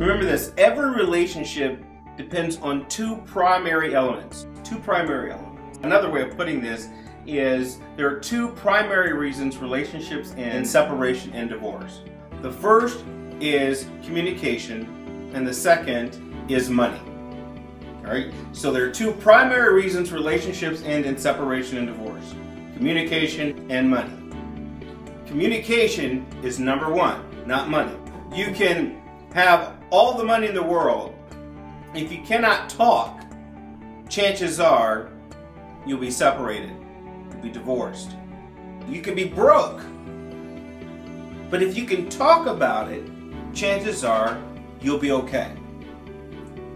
Remember this, every relationship depends on two primary elements. Another way of putting this is there are two primary reasons relationships end: separation and divorce. The first is communication, and the second is money. All right? So there are two primary reasons relationships end in separation and divorce: communication and money. Communication is number one, not money. You can have all the money in the world. If you cannot talk, chances are you'll be separated. You'll be divorced. You can be broke. But if you can talk about it, chances are you'll be okay.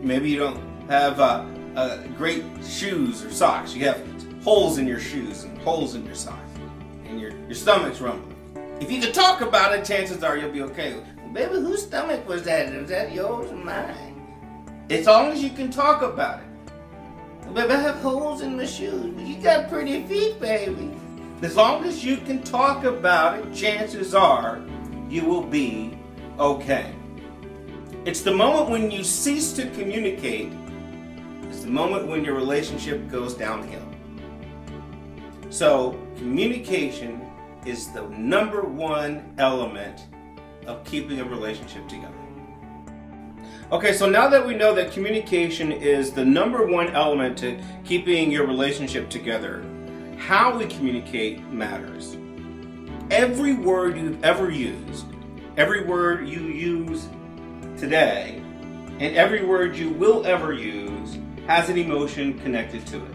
Maybe you don't have great shoes or socks. You have holes in your shoes and holes in your socks. And your stomach's rumbling. If you can talk about it, chances are you'll be okay. Baby, whose stomach was that? Was that yours or mine? As long as you can talk about it. Baby, I have holes in my shoes, but you got pretty feet, baby. As long as you can talk about it, chances are you will be okay. It's the moment when you cease to communicate, it's the moment when your relationship goes downhill. So, communication is the number one element of keeping a relationship together. Okay, so now that we know that communication is the number one element to keeping your relationship together, how we communicate matters. Every word you've ever used, every word you use today, and every word you will ever use has an emotion connected to it.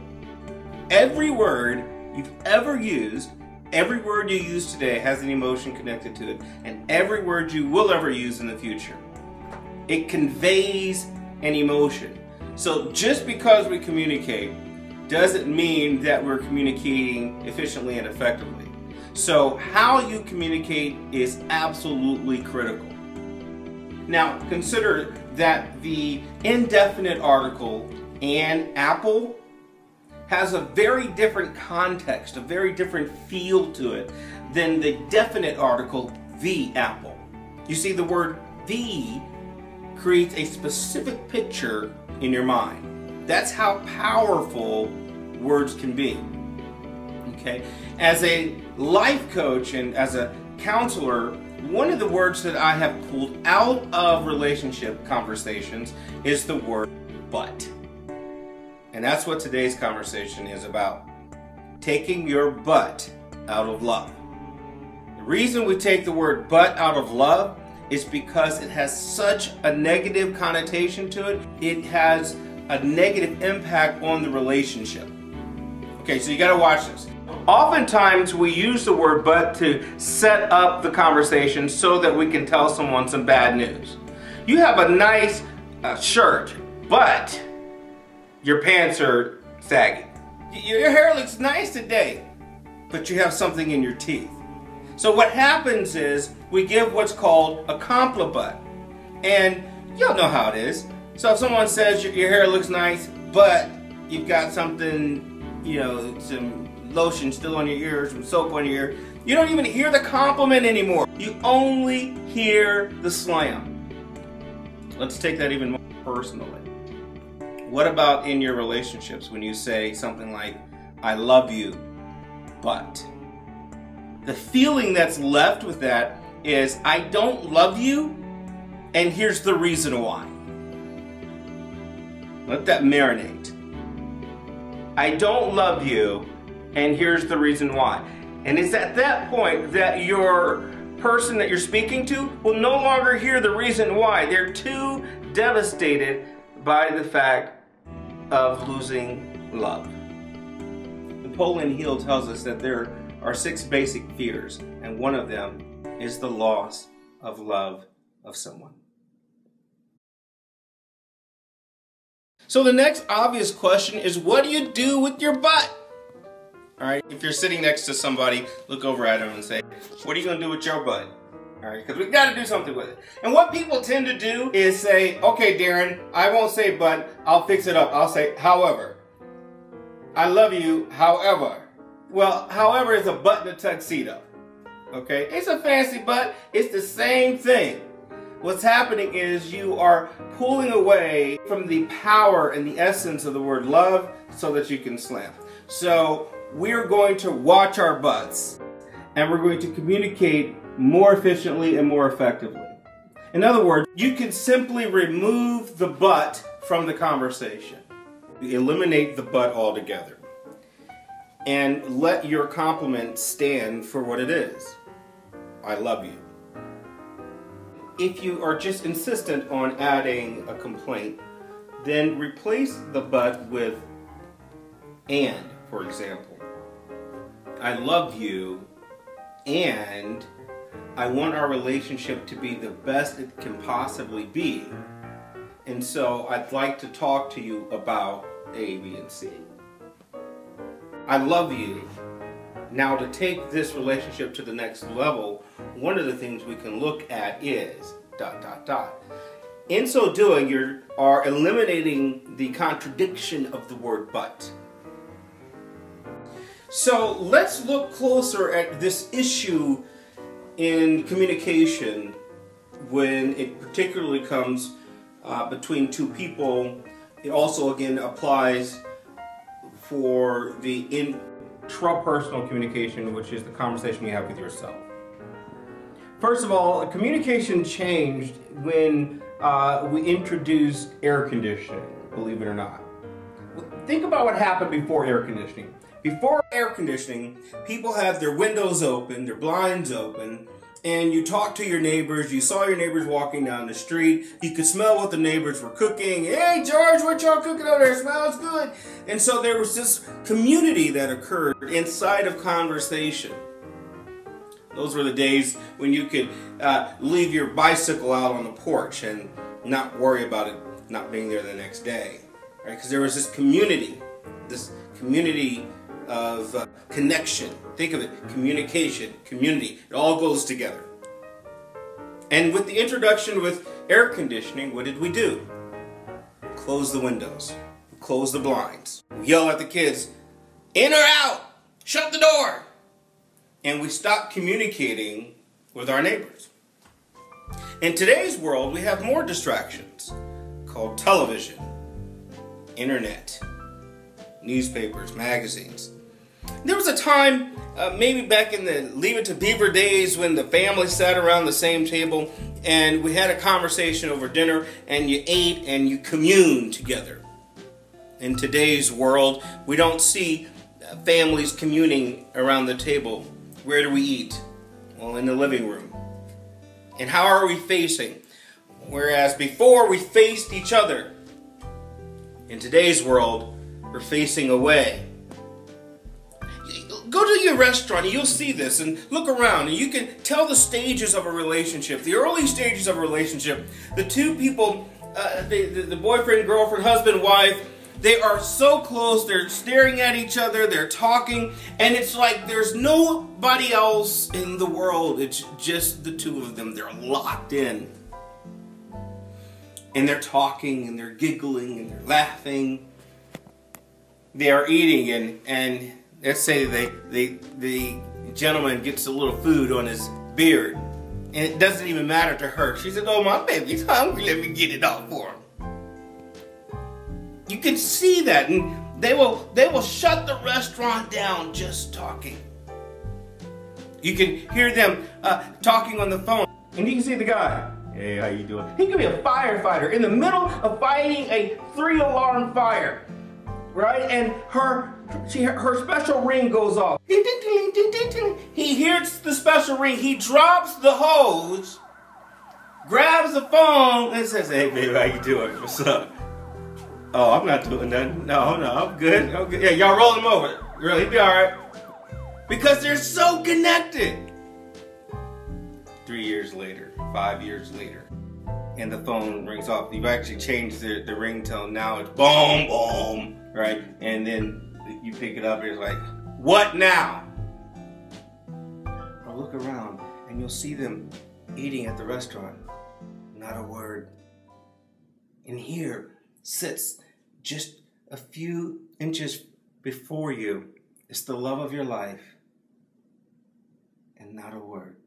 Every word you've ever used, every word you use today has an emotion connected to it, and every word you will ever use in the future. It conveys an emotion. So just because we communicate doesn't mean that we're communicating efficiently and effectively. So how you communicate is absolutely critical. Now consider that the indefinite article "an apple" has a very different context, a very different feel to it than the definite article "the apple." You see, the word "the" creates a specific picture in your mind. That's how powerful words can be. Okay? As a life coach and as a counselor, one of the words that I have pulled out of relationship conversations is the word "but." And that's what today's conversation is about. Taking your butt out of love. The reason we take the word "but" out of love is because it has such a negative connotation to it. It has a negative impact on the relationship. Okay, so you gotta watch this. Oftentimes we use the word "but" to set up the conversation so that we can tell someone some bad news. You have a nice shirt, but your pants are saggy. Your hair looks nice today, but you have something in your teeth. So what happens is we give what's called a compliment. And y'all know how it is. So if someone says your hair looks nice, but you've got something, you know, some lotion still on your ears, some soap on your ear, you don't even hear the compliment anymore. You only hear the slam. Let's take that even more personally. What about in your relationships when you say something like, "I love you, but"? The feeling that's left with that is, I don't love you, and here's the reason why. Let that marinate. I don't love you, and here's the reason why. And it's at that point that your person that you're speaking to will no longer hear the reason why. They're too devastated by the fact of losing love. Napoleon Hill tells us that there are 6 basic fears, and one of them is the loss of love of someone. So the next obvious question is, what do you do with your butt? All right, if you're sitting next to somebody, look over at them and say, "What are you gonna do with your butt?" All right, because we've got to do something with it. And what people tend to do is say, "Okay, Darin, I won't say but, I'll fix it up. I'll say, however. I love you, however." Well, however is a butt in a tuxedo. Okay? It's a fancy butt. It's the same thing. what's happening is you are pulling away from the power and the essence of the word love so that you can slam. So we're going to watch our butts, and we're going to communicate more efficiently and more effectively. In other words, you can simply remove the but from the conversation. Eliminate the but altogether. And let your compliment stand for what it is. I love you. If you are just insistent on adding a complaint, then replace the but with and, for example. I love you, and I want our relationship to be the best it can possibly be. And so I'd like to talk to you about A, B, and C. I love you. Now, to take this relationship to the next level, one of the things we can look at is ... In so doing, you are eliminating the contradiction of the word but. So let's look closer at this issue in communication when it particularly comes between two people. It also again applies for the intrapersonal communication, which is the conversation you have with yourself. First of all, communication changed when we introduced air conditioning, believe it or not. Think about what happened before air conditioning. Before air conditioning, people had their windows open, their blinds open, and you talked to your neighbors, you saw your neighbors walking down the street, you could smell what the neighbors were cooking. Hey George, what y'all cooking over there? It smells good. And so there was this community that occurred inside of conversation. Those were the days when you could leave your bicycle out on the porch and not worry about it not being there the next day. Right? Because there was this community of connection. Think of it, communication, community. It all goes together. And with the introduction with air conditioning, what did we do? Close the windows. Close the blinds. We yell at the kids, in or out? Shut the door. And we stopped communicating with our neighbors. In today's world, we have more distractions called television, internet, newspapers, magazines. There was a time, maybe back in the Leave It to Beaver days, when the family sat around the same table and we had a conversation over dinner and you ate and you communed together. In today's world, we don't see families communing around the table. Where do we eat? Well, in the living room. And how are we facing? Whereas before we faced each other. In today's world, we're facing away. Go to your restaurant and you'll see this and look around and you can tell the stages of a relationship, the early stages of a relationship. The two people, the boyfriend, girlfriend, husband, wife, they are so close, they're staring at each other, they're talking, and it's like there's nobody else in the world. It's just the two of them. They're locked in. And they're talking and they're giggling and they're laughing. They are eating and let's say the gentleman gets a little food on his beard, and it doesn't even matter to her. She said, oh, my baby's hungry, let me get it off for him. You can see that, and they will shut the restaurant down just talking. You can hear them talking on the phone, and you can see the guy. Hey, how you doing? He could be a firefighter in the middle of fighting a 3-alarm fire, right? And her special ring goes off. He hears the special ring. He drops the hose, grabs the phone, and says, hey, baby, how you doing? What's up? Oh, I'm not doing nothing. No, I'm good. Okay. Yeah, y'all roll him over. Really, he'll be all right. Because they're so connected. 3 years later, 5 years later, and the phone rings off. You've actually changed the ringtone. Now it's boom, boom, right? And then you pick it up and it's like, what now? Or look around and you'll see them eating at the restaurant. Not a word. And here sits just a few inches before you. It's the love of your life. And not a word.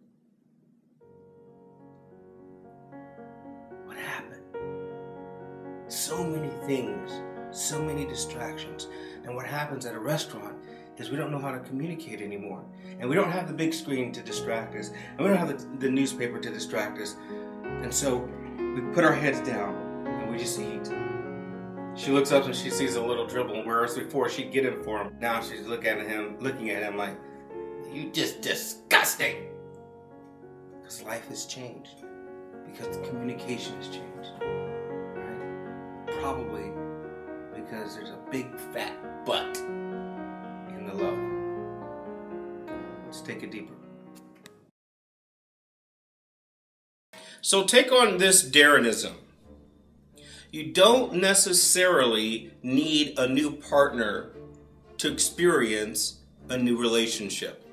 happen? So many things, so many distractions. And what happens at a restaurant is we don't know how to communicate anymore. And we don't have the big screen to distract us. And we don't have the newspaper to distract us. And so we put our heads down and we just eat. She looks up and she sees a little dribble, whereas before she'd get him for him. Now she's looking at him like, you just disgusting. Because life has changed. Because the communication has changed. Right? Probably because there's a big fat butt in the love. Let's take it deeper. So take on this Darinism. You don't necessarily need a new partner to experience a new relationship.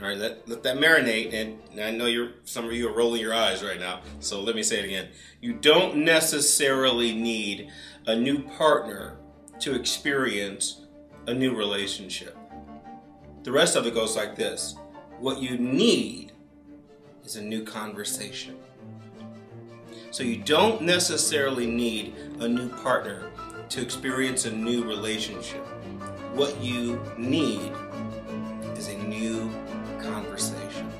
All right, let that marinate, and I know some of you are rolling your eyes right now, so let me say it again. You don't necessarily need a new partner to experience a new relationship. The rest of it goes like this. What you need is a new conversation. So you don't necessarily need a new partner to experience a new relationship. What you need is a new conversation.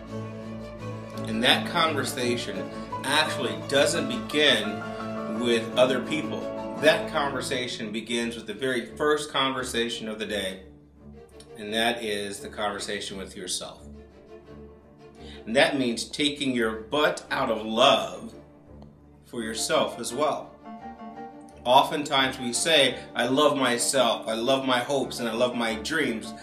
And that conversation actually doesn't begin with other people. That conversation begins with the very first conversation of the day, and that is the conversation with yourself. And that means taking your butt out of love for yourself as well. Oftentimes we say, I love myself, I love my hopes, and I love my dreams,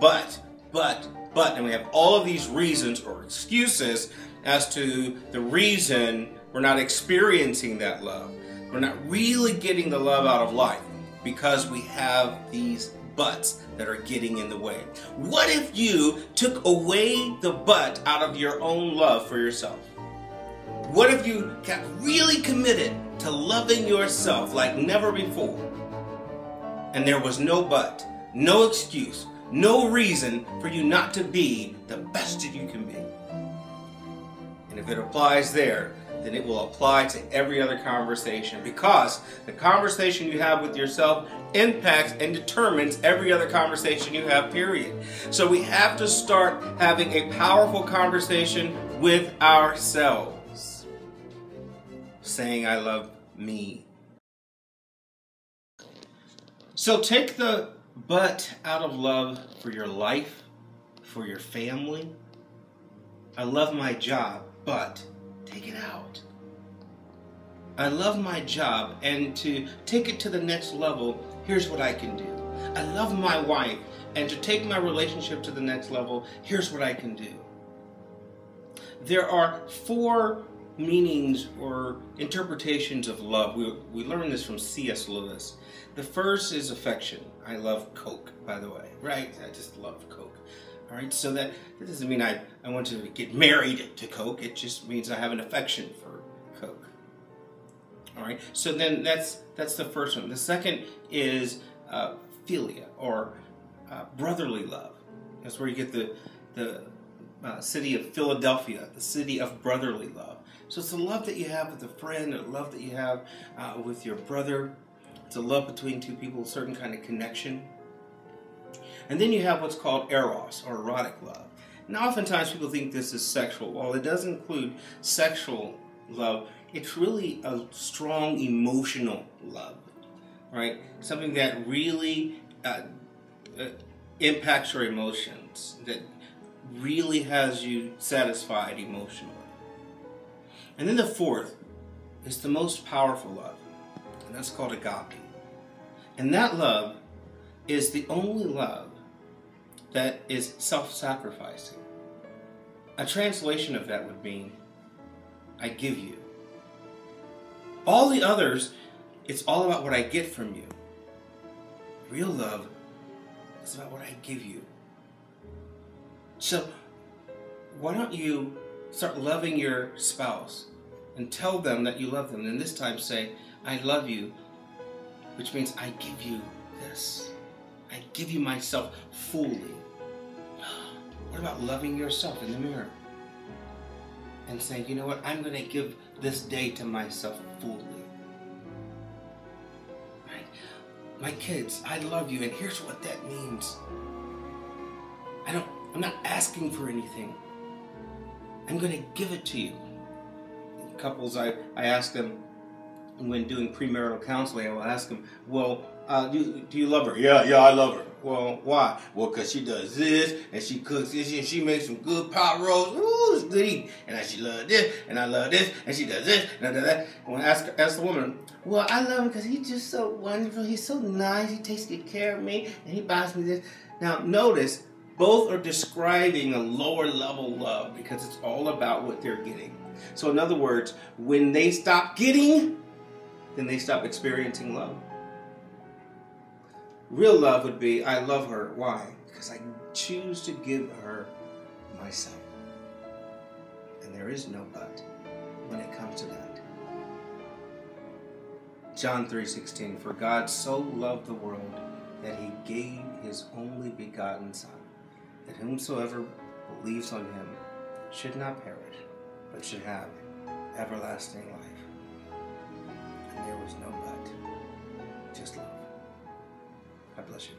but, and we have all of these reasons or excuses as to the reason we're not experiencing that love. We're not really getting the love out of life because we have these buts that are getting in the way. What if you took away the butt out of your own love for yourself? What if you got really committed to loving yourself like never before? And there was no but, no excuse, no reason for you not to be the best that you can be. And if it applies there, then it will apply to every other conversation, because the conversation you have with yourself impacts and determines every other conversation you have, period. So we have to start having a powerful conversation with ourselves. Saying, I love me. So take the but out of love for your life, for your family. I love my job, but take it out. I love my job, and to take it to the next level, here's what I can do. I love my wife, and to take my relationship to the next level, here's what I can do. There are 4 meanings or interpretations of love. We learned this from C.S. Lewis. The first is affection. I love Coke, by the way, right? I just love Coke. All right, so that doesn't mean I want to get married to Coke. It just means I have an affection for Coke. All right, so then that's the first one. The second is philia, or brotherly love. That's where you get the city of Philadelphia, the city of brotherly love. So it's the love that you have with a friend, or love that you have with your brother. It's a love between two people, a certain kind of connection. And then you have what's called eros, or erotic love. Now oftentimes people think this is sexual. While it does include sexual love, it's really a strong emotional love, right? Something that really impacts your emotions, that really has you satisfied emotionally. And then the fourth is the most powerful love, and that's called agape. And that love is the only love that is self-sacrificing. A translation of that would mean, I give you. All the others, it's all about what I get from you. Real love is about what I give you. So why don't you start loving your spouse and tell them that you love them, and this time say, I love you, which means I give you this. I give you myself fully. What about loving yourself in the mirror and saying, you know what, I'm going to give this day to myself fully. Right? My kids, I love you, and here's what that means. I'm not asking for anything. I'm going to give it to you. Couples, I ask them when doing premarital counseling, I will ask them, well, do you love her? Yeah, I love her. Well, why? Well, because she does this, and she cooks this, and she makes some good pot roast. Ooh, it's good eating. And she loves this, and I love this, and she does this, and I do that. And when I ask the woman, well, I love him because he's just so wonderful. He's so nice. He takes good care of me, and he buys me this. Now, notice, both are describing a lower level love because it's all about what they're getting. So in other words, when they stop getting, then they stop experiencing love. Real love would be, I love her. Why? Because I choose to give her myself. And there is no but when it comes to that. John 3:16, for God so loved the world that he gave his only begotten Son, that whomsoever believes on him should not perish, but should have everlasting life. And there was no but, just love. God bless you.